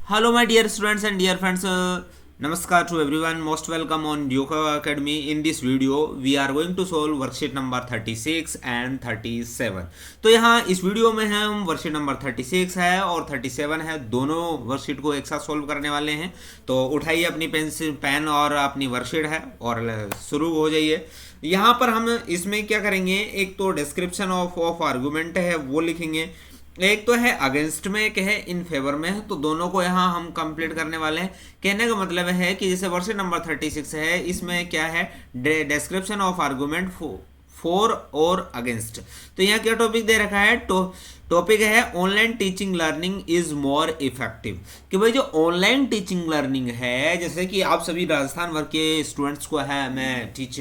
Hello, my dear students and dear friends. Namaskar to everyone. Most welcome on Yoga Academy. In this video, we are going to solve worksheet number 36 and 37. तो यहाँ इस video में हम worksheet number 36 है और 37 है, दोनों worksheet को एक साथ सोल्व करने वाले हैं। तो उठाइए अपनी पेन और अपनी वर्कशीट है और शुरू हो जाइए। यहाँ पर हम इसमें क्या करेंगे, एक तो डिस्क्रिप्शन ऑफ आर्गूमेंट है वो लिखेंगे, एक तो है अगेंस्ट में, एक है इन फेवर में है। तो दोनों को यहाँ हम कंप्लीट करने वाले हैं। कहने का मतलब है कि जैसे वर्कशीट नंबर 36 है, इसमें क्या है, डिस्क्रिप्शन ऑफ आर्गुमेंट फॉर और अगेंस्ट। तो यहाँ क्या टॉपिक दे रखा है, टॉपिक है online teaching learning is more effective. कि भाई जो ऑनलाइन टीचिंग लर्निंग है, जैसे कि आप सभी राजस्थान वर्ग के स्टूडेंट्स को है मैं टीच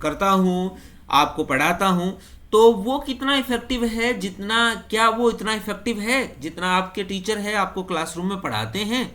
करता हूँ, आपको पढ़ाता हूँ, तो वो कितना इफेक्टिव है, जितना क्या वो इतना इफेक्टिव है जितना आपके टीचर है आपको क्लासरूम में पढ़ाते हैं।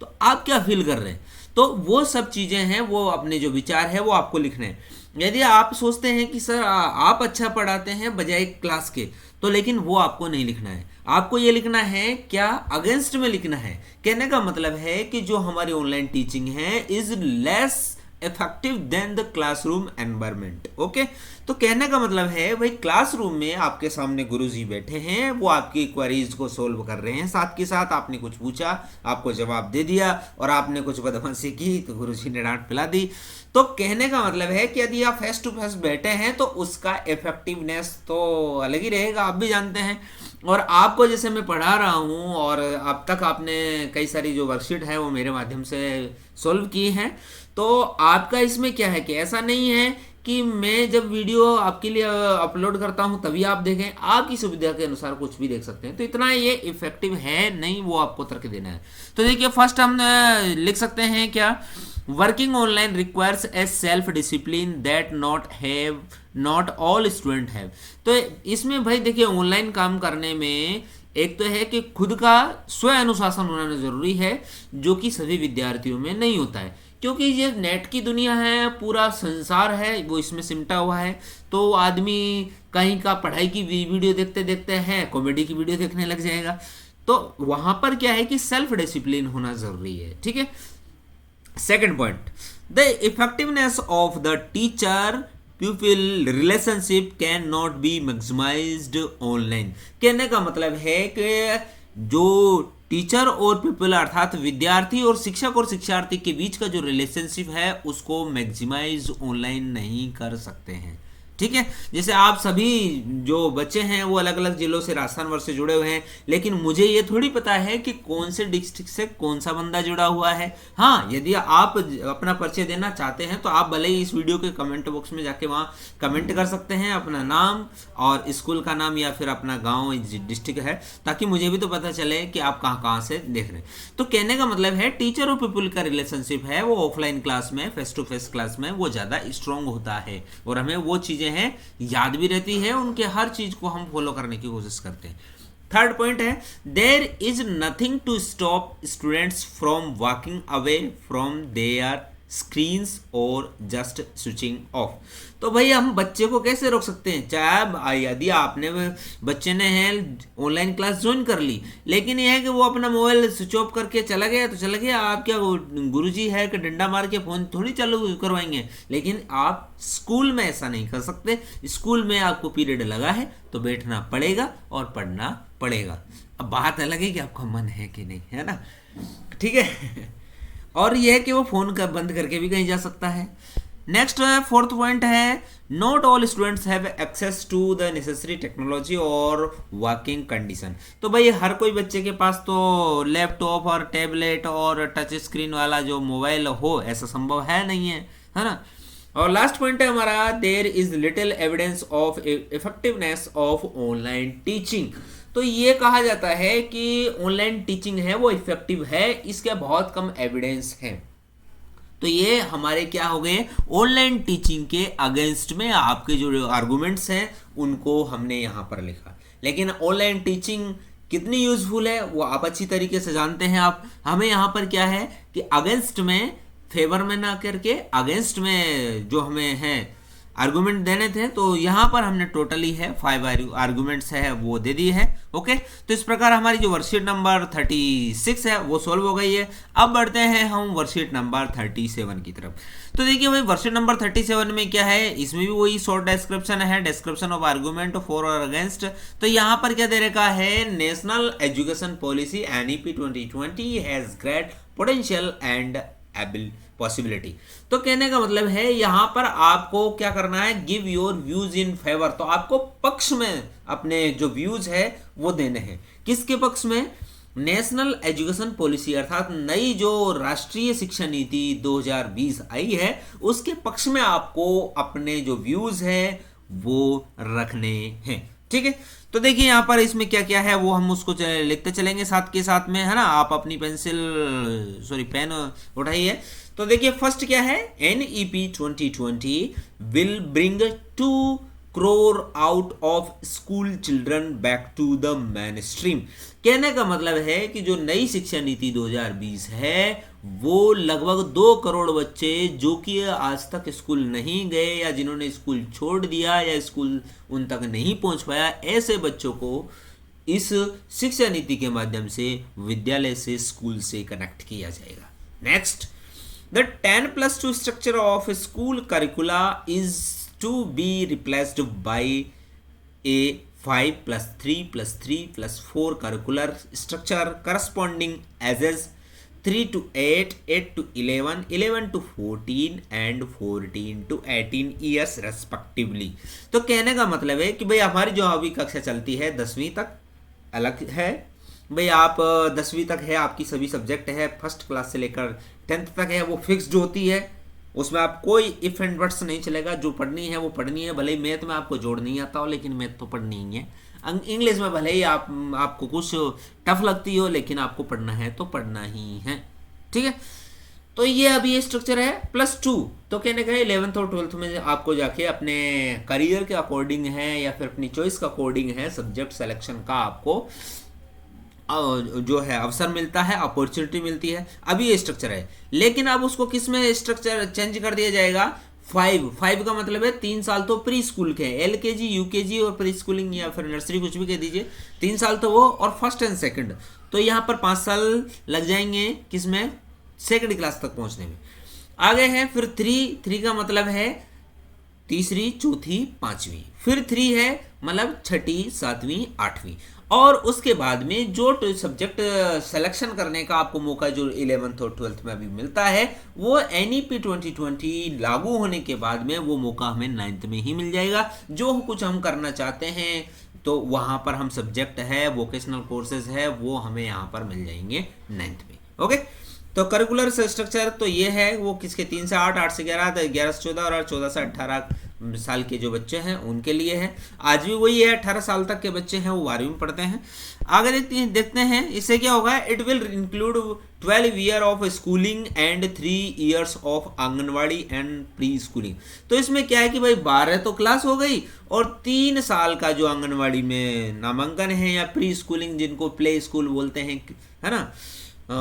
तो आप क्या फील कर रहे हैं, तो वो सब चीज़ें हैं, वो अपने जो विचार है वो आपको लिखने हैं। यदि आप सोचते हैं कि सर आप अच्छा पढ़ाते हैं बजाय क्लास के, तो लेकिन वो आपको नहीं लिखना है। आपको ये लिखना है क्या, अगेंस्ट में लिखना है। कहने का मतलब है कि जो हमारी ऑनलाइन टीचिंग है is less effective than the classroom environment. Okay, तो कहने का मतलब है भाई क्लासरूम में आपके सामने गुरुजी बैठे हैं, वो आपकी क्वेरीज को सोल्व कर रहे हैं, साथ के साथ आपने कुछ पूछा, आपको जवाब दे दिया, और आपने कुछ बदमाशी की तो गुरुजी ने डांट पिला दी। तो कहने का मतलब है कि यदि आप फेस टू फेस बैठे हैं तो उसका इफेक्टिवनेस तो अलग ही रहेगा, आप भी जानते हैं। और आपको जैसे मैं पढ़ा रहा हूँ और अब तक आपने कई सारी जो वर्कशीट है वो मेरे माध्यम से सोल्व की हैं, तो आपका इसमें क्या है कि ऐसा नहीं है कि मैं जब वीडियो आपके लिए अपलोड करता हूं तभी आप देखें, आपकी सुविधा के अनुसार कुछ भी देख सकते हैं। तो इतना ये इफेक्टिव है नहीं, वो आपको तर्क देना है। तो देखिए फर्स्ट हम लिख सकते हैं क्या, working online requires a self discipline that not all student have. तो इसमें भाई देखिए ऑनलाइन काम करने में एक तो है कि खुद का स्व अनुशासन होना जरूरी है, जो कि सभी विद्यार्थियों में नहीं होता है, क्योंकि ये नेट की दुनिया है, पूरा संसार है वो इसमें सिमटा हुआ है। तो आदमी कहीं का पढ़ाई की वीडियो देखते देखते हैं कॉमेडी की वीडियो देखने लग जाएगा। तो वहां पर क्या है कि सेल्फ डिसिप्लिन होना जरूरी है। ठीक है, second point, the effectiveness of the teacher प्यूपिल relationship can not be maximised online. कहने का मतलब है कि जो टीचर और पीपल अर्थात विद्यार्थी और शिक्षक और शिक्षार्थी के बीच का जो रिलेशनशिप है उसको मैक्सिमाइज ऑनलाइन नहीं कर सकते हैं। ठीक है, जैसे आप सभी जो बच्चे हैं वो अलग अलग जिलों से राजस्थान वर्ग से जुड़े हुए हैं, लेकिन मुझे ये थोड़ी पता है कि कौन से डिस्ट्रिक्ट से कौन सा बंदा जुड़ा हुआ है। हाँ, यदि आप अपना परिचय देना चाहते हैं तो आप भले ही इस वीडियो के कमेंट बॉक्स में जाके वहाँ कमेंट कर सकते हैं अपना नाम और स्कूल का नाम या फिर अपना गाँव डिस्ट्रिक्ट है, ताकि मुझे भी तो पता चले कि आप कहाँ कहाँ से देख रहे हैं। तो कहने का मतलब है टीचर और पीपल का रिलेशनशिप है वो ऑफलाइन क्लास में, फेस टू फेस क्लास में वो ज़्यादा स्ट्रांग होता है और हमें वो चीज़ें हैं याद भी रहती है, उनके हर चीज को हम फॉलो करने की कोशिश करते हैं। थर्ड पॉइंट है, there is nothing to stop students from walking away from their screens और जस्ट स्विचिंग ऑफ। तो भाई हम बच्चे को कैसे रोक सकते हैं, चाहे यदि आपने बच्चे ने है ऑनलाइन क्लास ज्वाइन कर ली, लेकिन यह है कि वो अपना मोबाइल स्विच ऑफ करके चला गया तो चला गया। आप क्या गुरुजी है कि डंडा मार के फोन थोड़ी चालू करवाएंगे, लेकिन आप स्कूल में ऐसा नहीं कर सकते। स्कूल में आपको पीरियड लगा है तो बैठना पड़ेगा और पढ़ना पड़ेगा। अब बात अलग है कि आपका मन है कि नहीं, है ना। ठीक है, और यह है कि वो फोन बंद करके भी कहीं जा सकता है। नेक्स्ट फोर्थ पॉइंट है, not all students have access to the necessary technology और वर्किंग कंडीशन। तो भाई हर कोई बच्चे के पास तो लैपटॉप और टैबलेट और टच स्क्रीन वाला जो मोबाइल हो ऐसा संभव है नहीं है ना। और लास्ट पॉइंट है हमारा, there is little evidence of effectiveness of online teaching. तो ये कहा जाता है कि ऑनलाइन टीचिंग है वो इफेक्टिव है, इसके बहुत कम एविडेंस है। तो ये हमारे क्या हो गए, ऑनलाइन टीचिंग के अगेंस्ट में आपके जो आर्गुमेंट्स हैं उनको हमने यहाँ पर लिखा। लेकिन ऑनलाइन टीचिंग कितनी यूजफुल है वो आप अच्छी तरीके से जानते हैं। आप हमें यहाँ पर क्या है कि अगेंस्ट में, फेवर में ना करके अगेंस्ट में जो हमें है आर्गुमेंट देने थे, तो यहाँ पर हमने टोटली है 5 आर्गुमेंट्स है वो दे दिए है। ओके, तो इस प्रकार हमारी जो वर्कशीट नंबर 36 है वो सॉल्व हो गई है। अब बढ़ते हैं हम वर्कशीट नंबर 37 की तरफ। तो देखिए भाई वर्कशीट नंबर 37 में क्या है, इसमें भी वही शॉर्ट डिस्क्रिप्शन है, डिस्क्रिप्शन ऑफ आर्गुमेंट फॉर और अगेंस्ट। तो यहाँ पर क्या दे रखा है, national education policy NEP 2020 has great potential and able possibility. तो कहने का मतलब है यहां पर आपको क्या करना है, give your views in favour. तो आपको पक्ष में अपने जो व्यूज है वो देने हैं। किसके पक्ष में, नेशनल एजुकेशन पॉलिसी अर्थात नई जो राष्ट्रीय शिक्षा नीति 2020 आई है उसके पक्ष में आपको अपने जो व्यूज है वो रखने हैं। ठीक है, तो देखिए यहाँ पर इसमें क्या क्या है वो हम उसको लिखते चलेंगे साथ के साथ में, है ना। आप अपनी पेन उठाइए। तो देखिए फर्स्ट क्या है, NEP 2020 will bring 2 crore out of school children back to the main stream. कहने का मतलब है कि जो नई शिक्षा नीति 2020 है वो लगभग 2 करोड़ बच्चे जो कि आज तक स्कूल नहीं गए या जिन्होंने स्कूल छोड़ दिया या स्कूल उन तक नहीं पहुंच पाया, ऐसे बच्चों को इस शिक्षा नीति के माध्यम से विद्यालय से स्कूल से कनेक्ट किया जाएगा। Next, the 10+2 structure of school करिकुला is to be replaced by a 5+3+3+4 curricular structure corresponding as 3 to 8, 8 to 11, 11 to 14 and 14 to 18 years respectively। तो कहने का मतलब है कि भाई हमारी जो अभी कक्षा चलती है 10वीं तक अलग है। भाई आप 10वीं तक है, आपकी सभी सब्जेक्ट है, फर्स्ट क्लास से लेकर 10th तक है, वो फिक्स्ड होती है। उसमें आप कोई इफ एंड बट्स नहीं चलेगा, जो पढ़नी है वो पढ़नी है। भले ही मैथ में आपको जोड़ नहीं आता हो लेकिन मैथ तो पढ़नी ही है। इंग्लिश में भले ही आपको कुछ टफ लगती हो लेकिन आपको पढ़ना है तो पढ़ना ही है। ठीक है, तो ये अभी ये स्ट्रक्चर है +2। तो कहने का 11th और 12th में आपको जाके अपने करियर के अकॉर्डिंग है या फिर अपनी चॉइस का अकॉर्डिंग है सब्जेक्ट सिलेक्शन का आपको जो है अवसर मिलता है, अपॉर्चुनिटी मिलती है। अभी ये स्ट्रक्चर है, लेकिन अब उसको किस में स्ट्रक्चर चेंज कर दिया जाएगा, 5 का मतलब है 3 साल तो प्री स्कूल के, LKG UKG और प्री स्कूलिंग या फिर नर्सरी कुछ भी कह दीजिए, 3 साल तो वो, और फर्स्ट एंड सेकंड तो यहाँ पर 5 साल लग जाएंगे किसमें, सेकंड क्लास तक पहुंचने में। आगे है फिर 3 का मतलब है तीसरी, चौथी, पांचवी। फिर 3 है मतलब छठी, 7वीं, 8वीं। और उसके बाद में जो सब्जेक्ट सिलेक्शन करने का आपको मौका जो 11th और 12th में अभी मिलता है वो NEP 2020 लागू होने के बाद में वो मौका हमें 9th में ही मिल जाएगा। जो कुछ हम करना चाहते हैं तो वहां पर हम सब्जेक्ट है, वोकेशनल कोर्सेज है, वो हमें यहाँ पर मिल जाएंगे 9th में। ओके, तो करिकुलर स्ट्रक्चर तो ये है वो किसके, 3 से 8, 8 से 11, 11 से 14 और 14 से 18 साल के जो बच्चे हैं उनके लिए है। आज भी वही है, 18 साल तक के बच्चे हैं वो 12वीं में पढ़ते हैं। आगे देखते हैं इससे क्या होगा, it will include 12 year of schooling and 3 years of anganwadi and pre schooling. तो इसमें क्या है कि भाई 12 तो क्लास हो गई और 3 साल का जो आंगनवाड़ी में नामांकन है या प्री स्कूलिंग जिनको प्ले स्कूल बोलते हैं, है ना,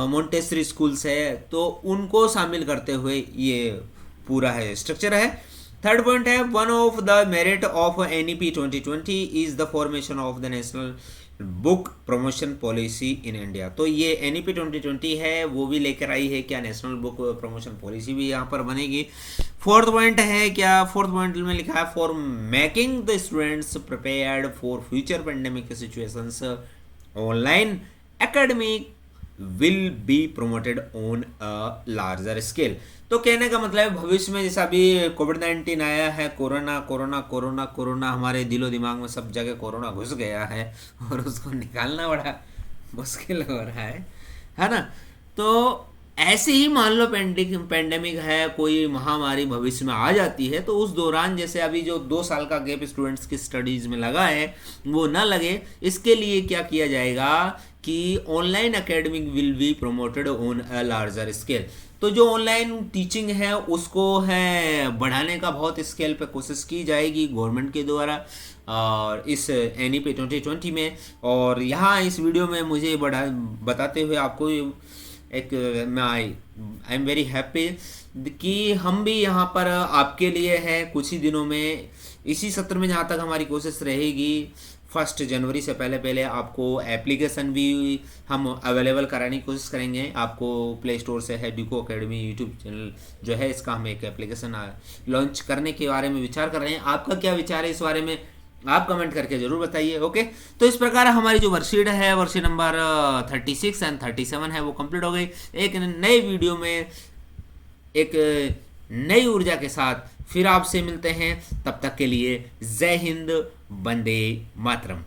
मोंटेसरी स्कूल्स है, तो उनको शामिल करते हुए ये पूरा है स्ट्रक्चर है। थर्ड पॉइंट है, one of the merit of NEP 2020 is the formation of the national book promotion policy in India. तो ये NEP 2020 है वो भी लेकर आई है क्या, नेशनल बुक प्रमोशन पॉलिसी भी यहाँ पर बनेगी। फोर्थ पॉइंट है क्या, फोर्थ पॉइंट में लिखा है for making the students prepared for future pandemic situations online academic will be promoted on a larger scale. तो कहने का मतलब है भविष्य में जैसा अभी कोविड-19 आया है, कोरोना हमारे दिलो दिमाग में सब जगह कोरोना घुस गया है और उसको निकालना बड़ा मुश्किल हो रहा है ना। तो ऐसे ही मान लो पेंडेमिक है, कोई महामारी भविष्य में आ जाती है तो उस दौरान जैसे अभी जो 2 साल का गैप स्टूडेंट्स की स्टडीज में लगा है वो ना लगे, इसके लिए क्या किया जाएगा कि online academic will be promoted on a larger scale. तो जो ऑनलाइन टीचिंग है उसको है बढ़ाने का बहुत स्केल पे कोशिश की जाएगी गवर्नमेंट के द्वारा और इस NEP 2020 में। और यहाँ इस वीडियो में मुझे बताते हुए आपको एक मैं आई एम वेरी हैप्पी कि हम भी यहाँ पर आपके लिए है कुछ ही दिनों में, इसी सत्र में जहाँ तक हमारी कोशिश रहेगी 1 जनवरी से पहले पहले आपको एप्लीकेशन भी हम अवेलेबल कराने की कोशिश करेंगे। आपको प्ले स्टोर से है ड्यूको एकेडमी यूट्यूब चैनल जो है, इसका हम एक एप्लीकेशन लॉन्च करने के बारे में विचार कर रहे हैं। आपका क्या विचार है इस बारे में, आप कमेंट करके जरूर बताइए। ओके, तो इस प्रकार हमारी जो वर्कशीट है, वर्कशीट नंबर 36 एंड 37 है, वो कंप्लीट हो गई। एक नए वीडियो में एक नई ऊर्जा के साथ फिर आपसे मिलते हैं, तब तक के लिए जय हिंद, वंदे मातरम।